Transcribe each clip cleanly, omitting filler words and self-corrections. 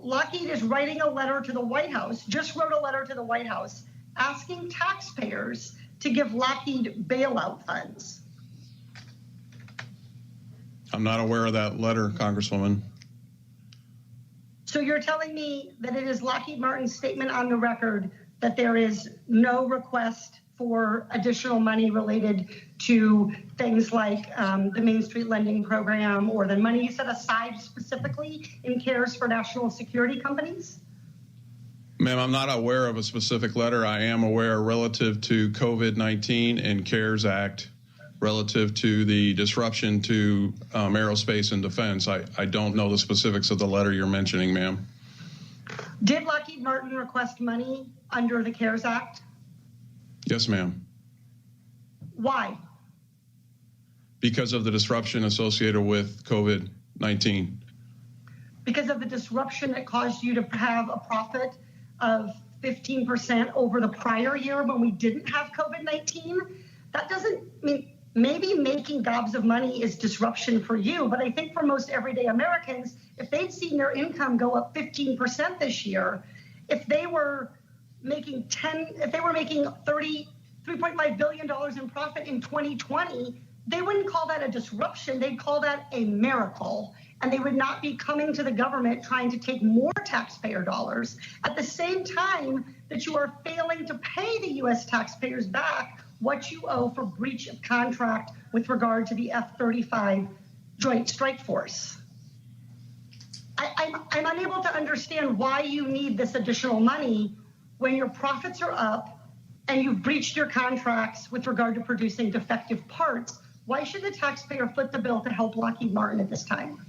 Lockheed is writing a letter to the White House, just wrote a letter to the White House, asking taxpayers to give Lockheed bailout funds. I'm not aware of that letter, Congresswoman. So you're telling me that it is Lockheed Martin's statement on the record that there is no request for additional money related to things like the Main Street Lending Program or the money set aside specifically in CARES for national security companies? Ma'am, I'm not aware of a specific letter. I am aware relative to COVID-19 and CARES Act, relative to the disruption to aerospace and defense. I don't know the specifics of the letter you're mentioning, ma'am. Did Lockheed Martin request money under the CARES Act? Yes, ma'am. Why? Because of the disruption associated with COVID-19. Because of the disruption that caused you to have a profit of 15% over the prior year when we didn't have COVID-19? That doesn't mean, maybe making gobs of money is disruption for you, but I think for most everyday Americans, if they'd seen their income go up 15% this year, if they were making $3.5 billion in profit in 2020, they wouldn't call that a disruption, they'd call that a miracle. And they would not be coming to the government trying to take more taxpayer dollars at the same time that you are failing to pay the US taxpayers back what you owe for breach of contract with regard to the F-35 Joint Strike Force. I'm unable to understand why you need this additional money when your profits are up and you've breached your contracts with regard to producing defective parts. Why should the taxpayer foot the bill to help Lockheed Martin at this time?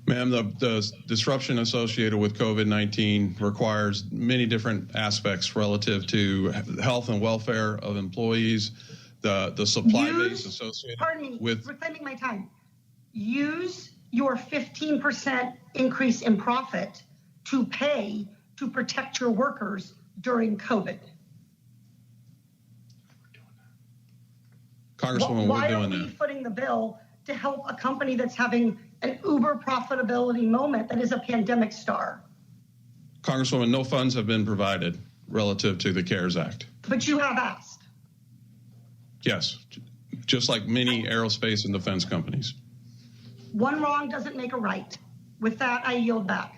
Ma'am, the disruption associated with COVID-19 requires many different aspects relative to health and welfare of employees, the supply base associated with... Reclaiming my time. Use your 15% increase in profit to pay to protect your workers during COVID. Congresswoman, why we're doing are we that. footing the bill to help a company that's having an uber profitability moment that is a pandemic star? Congresswoman, no funds have been provided relative to the CARES Act. But you have asked. Yes, just like many aerospace and defense companies. One wrong doesn't make a right. With that, I yield back.